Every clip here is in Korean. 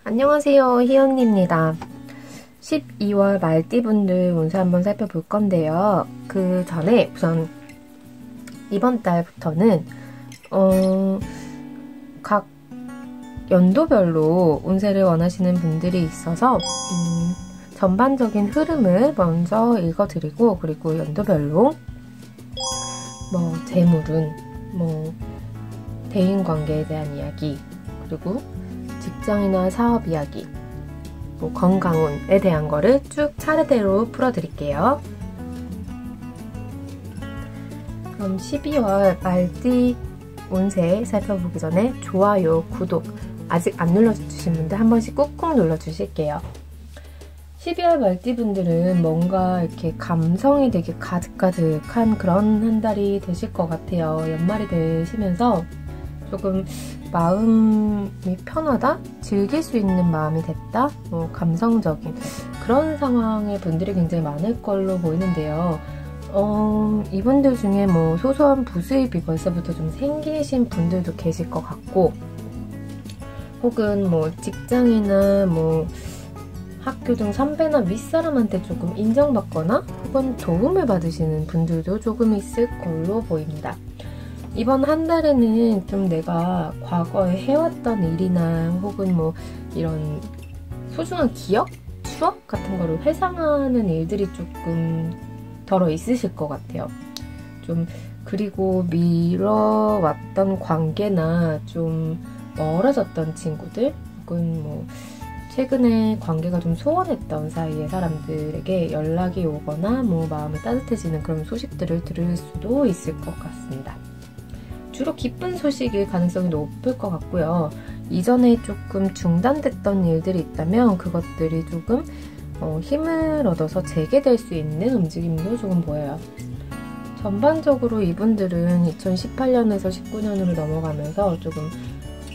안녕하세요, 희연입니다. 12월 말띠분들 운세 한번 살펴볼 건데요. 그 전에 우선 이번 달부터는 각 연도별로 운세를 원하시는 분들이 있어서 전반적인 흐름을 먼저 읽어드리고, 그리고 연도별로 재물운, 대인관계에 대한 이야기, 그리고 직장이나 사업 이야기, 건강운에 대한 거를 쭉 차례대로 풀어드릴게요. 그럼 12월 말띠 운세 살펴보기 전에 좋아요, 구독 아직 안 눌러주신 분들 한 번씩 꾹꾹 눌러주실게요. 12월 말띠분들은 뭔가 이렇게 감성이 되게 가득가득한 그런 한 달이 되실 것 같아요. 연말이 되시면서 조금 마음이 편하다? 즐길 수 있는 마음이 됐다? 감성적인 그런 상황의 분들이 굉장히 많을 걸로 보이는데요. 이분들 중에 소소한 부수입이 벌써부터 좀 생기신 분들도 계실 것 같고, 혹은 직장이나 학교 등 선배나 윗사람한테 조금 인정받거나 혹은 도움을 받으시는 분들도 조금 있을 걸로 보입니다. 이번 한 달에는 좀 내가 과거에 해왔던 일이나 혹은 이런 소중한 기억? 추억? 같은 거를 회상하는 일들이 조금 덜어 있으실 것 같아요. 그리고 미뤄왔던 관계나 좀 멀어졌던 친구들, 혹은 최근에 관계가 좀 소원했던 사이의 사람들에게 연락이 오거나 마음이 따뜻해지는 그런 소식들을 들을 수도 있을 것 같습니다. 주로 기쁜 소식일 가능성이 높을 것 같고요. 이전에 조금 중단됐던 일들이 있다면 그것들이 조금 힘을 얻어서 재개될 수 있는 움직임도 조금 보여요. 전반적으로 이분들은 2018년에서 19년으로 넘어가면서 조금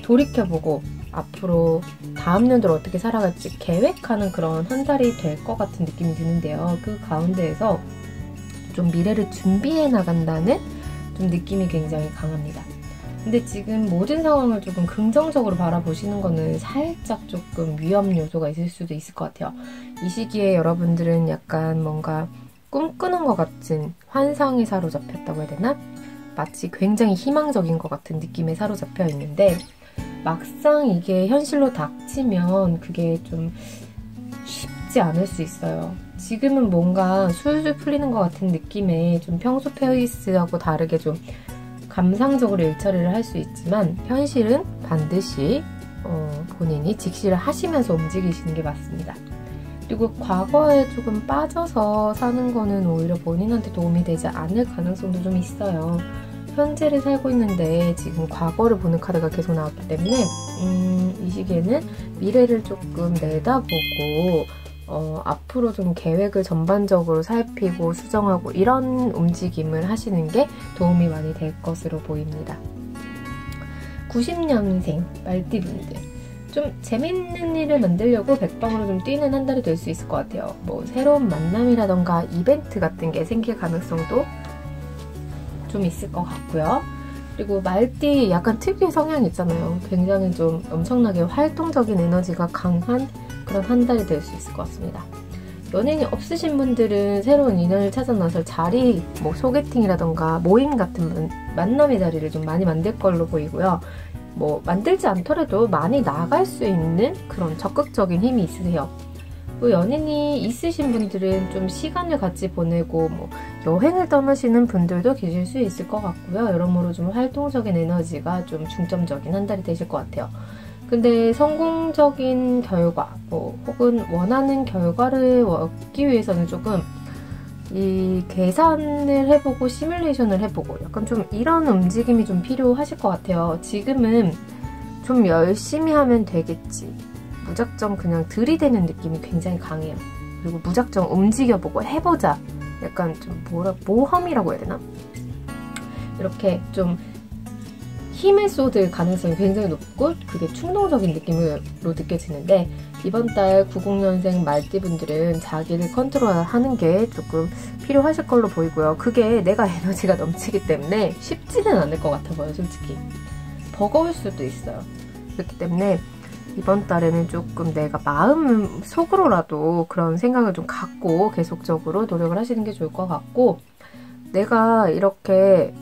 돌이켜보고 앞으로 다음 년도를 어떻게 살아갈지 계획하는 그런 한 달이 될 것 같은 느낌이 드는데요. 그 가운데에서 좀 미래를 준비해 나간다는 느낌이 굉장히 강합니다. 근데 지금 모든 상황을 조금 긍정적으로 바라보시는 거는 살짝 조금 위험 요소가 있을 수도 있을 것 같아요. 이 시기에 여러분들은 약간 뭔가 꿈꾸는 것 같은 환상에 사로잡혔다고 해야 되나? 마치 굉장히 희망적인 것 같은 느낌에 사로잡혀 있는데, 막상 이게 현실로 닥치면 그게 좀 쉽지 않을 수 있어요. 지금은 뭔가 술술 풀리는 것 같은 느낌에 좀 평소 페이스하고 다르게 좀 감상적으로 일처리를 할 수 있지만, 현실은 반드시 본인이 직시를 하시면서 움직이시는 게 맞습니다. 그리고 과거에 조금 빠져서 사는 거는 오히려 본인한테 도움이 되지 않을 가능성도 좀 있어요. 현재를 살고 있는데 지금 과거를 보는 카드가 계속 나왔기 때문에 이 시기에는 미래를 조금 내다보고 앞으로 좀 계획을 전반적으로 살피고 수정하고 이런 움직임을 하시는 게 도움이 많이 될 것으로 보입니다. 90년생 말띠분들, 좀 재밌는 일을 만들려고 백방으로 좀 뛰는 한 달이 될 수 있을 것 같아요. 새로운 만남이라던가 이벤트 같은 게 생길 가능성도 좀 있을 것 같고요. 그리고 말띠 약간 특유의 성향이 있잖아요. 굉장히 좀 엄청나게 활동적인 에너지가 강한 그런 한 달이 될 수 있을 것 같습니다. 연인이 없으신 분들은 새로운 인연을 찾아 나설 자리, 소개팅이라던가 모임 같은 만남의 자리를 좀 많이 만들 걸로 보이고요. 만들지 않더라도 많이 나갈 수 있는 그런 적극적인 힘이 있으세요. 또 연인이 있으신 분들은 좀 시간을 같이 보내고 여행을 떠나시는 분들도 계실 수 있을 것 같고요. 여러모로 좀 활동적인 에너지가 좀 중점적인 한 달이 되실 것 같아요. 근데 성공적인 결과, 혹은 원하는 결과를 얻기 위해서는 조금 이 계산을 해보고 시뮬레이션을 해보고 약간 좀 이런 움직임이 좀 필요하실 것 같아요. 지금은 좀 열심히 하면 되겠지, 무작정 그냥 들이대는 느낌이 굉장히 강해요. 그리고 무작정 움직여보고 해보자, 약간 좀 모험이라고 해야 되나? 이렇게 좀 힘을 쏟을 가능성이 굉장히 높고 그게 충동적인 느낌으로 느껴지는데, 이번 달 90년생 말띠분들은 자기를 컨트롤하는 게 조금 필요하실 걸로 보이고요. 그게 내가 에너지가 넘치기 때문에 쉽지는 않을 것 같아 보여요. 솔직히 버거울 수도 있어요. 그렇기 때문에 이번 달에는 조금 내가 마음 속으로라도 그런 생각을 좀 갖고 계속적으로 노력을 하시는 게 좋을 것 같고, 내가 이렇게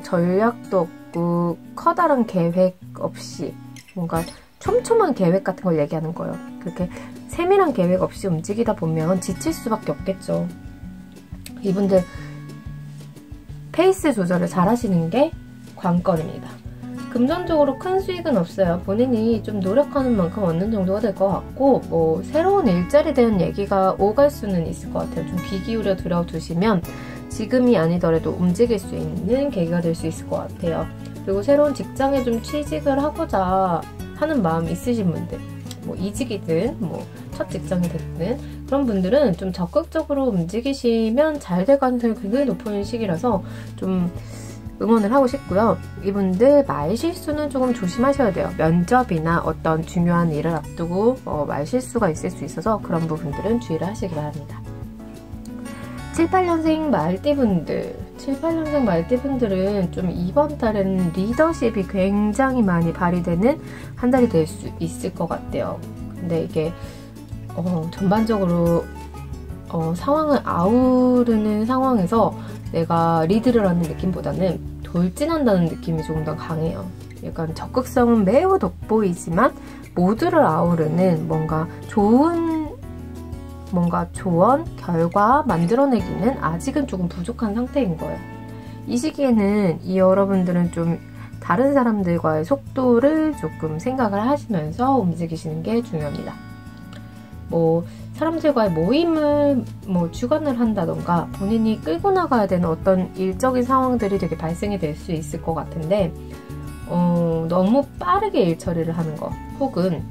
전략도 없고 커다란 계획 없이 뭔가 촘촘한 계획 같은 걸 얘기하는 거예요. 그렇게 세밀한 계획 없이 움직이다 보면 지칠 수밖에 없겠죠. 이분들 페이스 조절을 잘 하시는 게 관건입니다. 금전적으로 큰 수익은 없어요. 본인이 좀 노력하는 만큼 얻는 정도가 될 것 같고, 뭐 새로운 일자리에 대한 얘기가 오갈 수는 있을 것 같아요. 좀 귀 기울여 들어두시면 지금이 아니더라도 움직일 수 있는 계기가 될 수 있을 것 같아요. 그리고 새로운 직장에 좀 취직을 하고자 하는 마음 있으신 분들, 뭐 이직이든 뭐 첫 직장이 됐든 그런 분들은 좀 적극적으로 움직이시면 잘 될 가능성이 굉장히 높은 시기라서 좀 응원을 하고 싶고요. 이분들 말실수는 조금 조심하셔야 돼요. 면접이나 어떤 중요한 일을 앞두고 말실수가 있을 수 있어서 그런 부분들은 주의를 하시기 바랍니다. 7, 8년생 말띠분들, 7, 8년생 말띠분들은 좀 이번 달에는 리더십이 굉장히 많이 발휘되는 한 달이 될 수 있을 것 같아요. 근데 이게 전반적으로 상황을 아우르는 상황에서 내가 리드를 하는 느낌보다는 돌진한다는 느낌이 조금 더 강해요. 약간 적극성은 매우 돋보이지만 모두를 아우르는 뭔가 좋은 조언, 결과 만들어내기는 아직은 조금 부족한 상태인 거예요. 이 시기에는 여러분들은 좀 다른 사람들과의 속도를 조금 생각을 하시면서 움직이시는 게 중요합니다. 뭐 사람들과의 모임을 주관을 한다던가 본인이 끌고 나가야 되는 어떤 일적인 상황들이 되게 발생이 될 수 있을 것 같은데, 너무 빠르게 일 처리를 하는 거, 혹은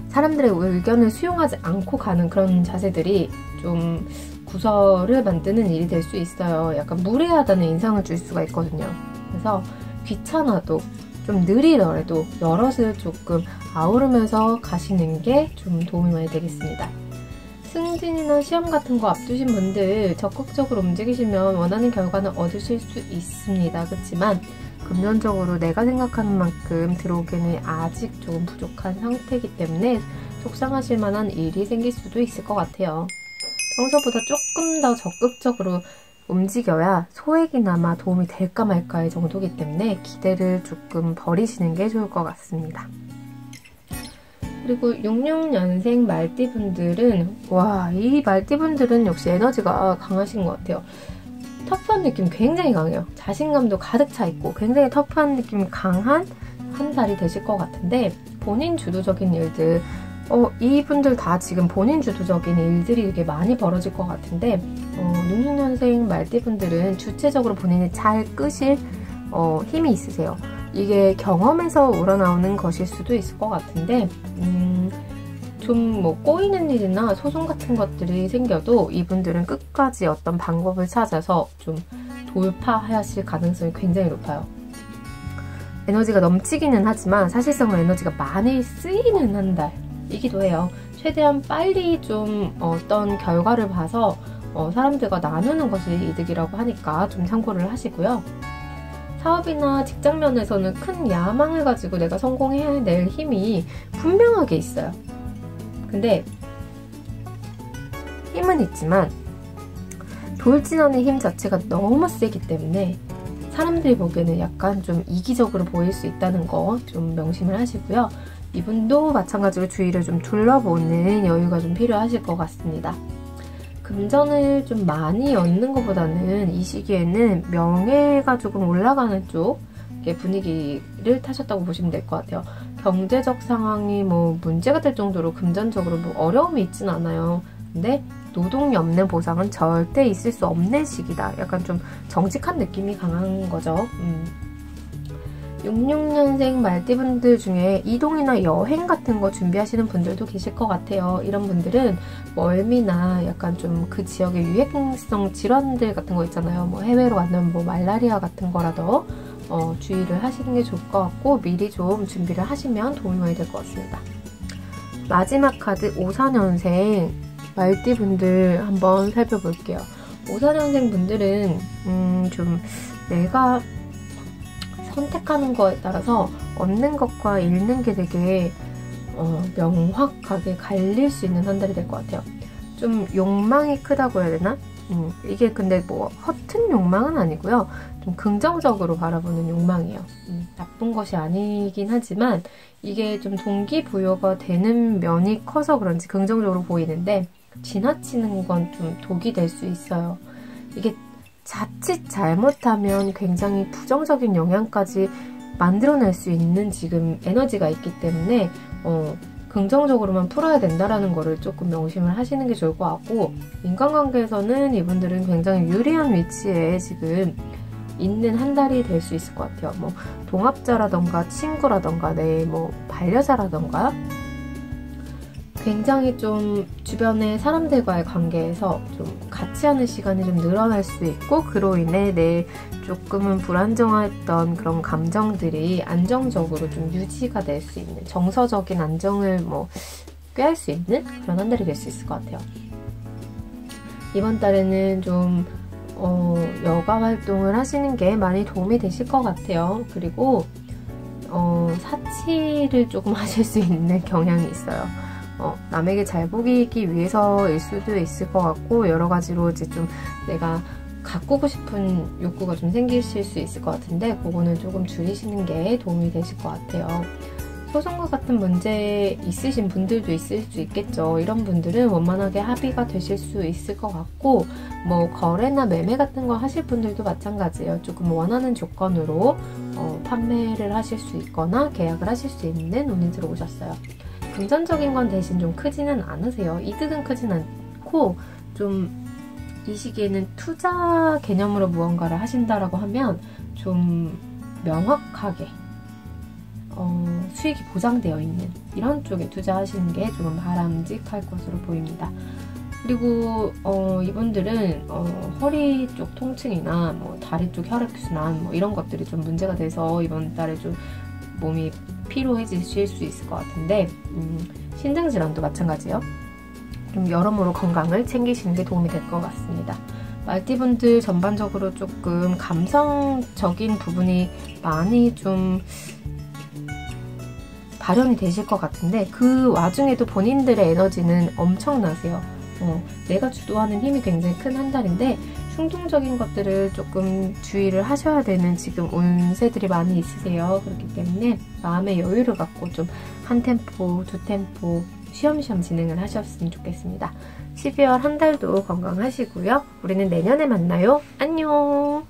사람들의 의견을 수용하지 않고 가는 그런 자세들이 좀 구설을 만드는 일이 될 수 있어요. 약간 무례하다는 인상을 줄 수가 있거든요. 그래서 귀찮아도 좀 느리더라도 여럿을 조금 아우르면서 가시는 게 좀 도움이 많이 되겠습니다. 승진이나 시험 같은 거 앞두신 분들 적극적으로 움직이시면 원하는 결과는 얻으실 수 있습니다. 그렇지만 금전적으로 내가 생각하는 만큼 들어오기는 아직 조금 부족한 상태이기 때문에 속상하실 만한 일이 생길 수도 있을 것 같아요. 평소보다 조금 더 적극적으로 움직여야 소액이나마 도움이 될까 말까의 정도이기 때문에 기대를 조금 버리시는 게 좋을 것 같습니다. 그리고 66년생 말띠분들은 이 말띠분들은 역시 에너지가 강하신 것 같아요. 터프한 느낌 굉장히 강해요. 자신감도 가득 차 있고 굉장히 터프한 느낌이 강한 한 달이 되실 것 같은데, 본인 주도적인 일들, 이분들 다 지금 본인 주도적인 일들이 되게 많이 벌어질 것 같은데, 66년생 말띠분들은 주체적으로 본인이 잘 끄실 힘이 있으세요. 이게 경험에서 우러나오는 것일 수도 있을 것 같은데, 좀 꼬이는 일이나 소송 같은 것들이 생겨도 이분들은 끝까지 어떤 방법을 찾아서 좀 돌파하실 가능성이 굉장히 높아요. 에너지가 넘치기는 하지만 사실상으로 에너지가 많이 쓰이는 한 달이기도 해요. 최대한 빨리 좀 어떤 결과를 봐서 사람들과 나누는 것이 이득이라고 하니까 좀 참고를 하시고요. 사업이나 직장 면에서는 큰 야망을 가지고 내가 성공해낼 힘이 분명하게 있어요. 근데 힘은 있지만 돌진하는 힘 자체가 너무 세기 때문에 사람들이 보기에는 약간 좀 이기적으로 보일 수 있다는 거 좀 명심을 하시고요. 이분도 마찬가지로 주위를 좀 둘러보는 여유가 좀 필요하실 것 같습니다. 금전을 좀 많이 얻는 것보다는 이 시기에는 명예가 조금 올라가는 쪽의 분위기를 타셨다고 보시면 될 것 같아요. 경제적 상황이 문제가 될 정도로 금전적으로 어려움이 있진 않아요. 근데 노동이 없는 보상은 절대 있을 수 없는 시기다. 약간 좀 정직한 느낌이 강한 거죠. 66년생 말띠분들 중에 이동이나 여행 같은 거 준비하시는 분들도 계실 것 같아요. 이런 분들은 멀미나 약간 좀 그 지역의 유행성 질환들 같은 거 있잖아요. 해외로 왔는 말라리아 같은 거라도 주의를 하시는 게 좋을 것 같고, 미리 좀 준비를 하시면 도움이 많이 될 것 같습니다. 마지막 카드 54년생 말띠분들 한번 살펴볼게요. 54년생 분들은 좀 내가 선택하는 거에 따라서 얻는 것과 잃는 게 되게 명확하게 갈릴 수 있는 한 달이 될 것 같아요. 좀 욕망이 크다고 해야 되나? 이게 근데 뭐 허튼 욕망은 아니고요. 좀 긍정적으로 바라보는 욕망이에요. 나쁜 것이 아니긴 하지만 이게 좀 동기부여가 되는 면이 커서 그런지 긍정적으로 보이는데 지나치는 건 좀 독이 될 수 있어요. 이게 자칫 잘못하면 굉장히 부정적인 영향까지 만들어낼 수 있는 지금 에너지가 있기 때문에 긍정적으로만 풀어야 된다라는 거를 조금 명심을 하시는 게 좋을 것 같고, 인간관계에서는 이분들은 굉장히 유리한 위치에 지금 있는 한 달이 될 수 있을 것 같아요. 뭐 동업자라던가 친구라던가 내 뭐 반려자라던가 굉장히 좀 주변의 사람들과의 관계에서 좀 같이 하는 시간이 좀 늘어날 수 있고, 그로 인해 내 조금은 불안정했던 그런 감정들이 안정적으로 좀 유지가 될 수 있는, 정서적인 안정을 뭐 꾀할 수 있는 그런 한 달이 될 수 있을 것 같아요. 이번 달에는 좀 여가 활동을 하시는 게 많이 도움이 되실 것 같아요. 그리고 사치를 조금 하실 수 있는 경향이 있어요. 남에게 잘 보이기 위해서일 수도 있을 것 같고, 여러 가지로 이제 좀 내가 가꾸고 싶은 욕구가 좀 생기실 수 있을 것 같은데, 그거는 조금 줄이시는 게 도움이 되실 것 같아요. 소송과 같은 문제 있으신 분들도 있을 수 있겠죠. 이런 분들은 원만하게 합의가 되실 수 있을 것 같고, 뭐 거래나 매매 같은 거 하실 분들도 마찬가지예요. 조금 원하는 조건으로 판매를 하실 수 있거나 계약을 하실 수 있는 운이 들어오셨어요. 금전적인 건 대신 좀 크지는 않으세요. 이득은 크진 않고, 좀 이 시기에는 투자 개념으로 무언가를 하신다라고 하면 좀 명확하게 수익이 보장되어 있는 이런 쪽에 투자하시는 게 조금 바람직할 것으로 보입니다. 그리고 이분들은 허리 쪽 통증이나 뭐 다리 쪽 혈액순환 뭐 이런 것들이 좀 문제가 돼서 이번 달에 좀 몸이 피로해지실 수 있을 것 같은데, 신장질환도 마찬가지예요. 좀 여러모로 건강을 챙기시는 게 도움이 될 것 같습니다. 말띠분들 전반적으로 조금 감성적인 부분이 많이 좀 발현이 되실 것 같은데, 그 와중에도 본인들의 에너지는 엄청나세요. 내가 주도하는 힘이 굉장히 큰 한 달인데 충동적인 것들을 조금 주의를 하셔야 되는 지금 운세들이 많이 있으세요. 그렇기 때문에 마음의 여유를 갖고 좀 한 템포, 두 템포 쉬엄쉬엄 진행을 하셨으면 좋겠습니다. 12월 한 달도 건강하시고요. 우리는 내년에 만나요. 안녕!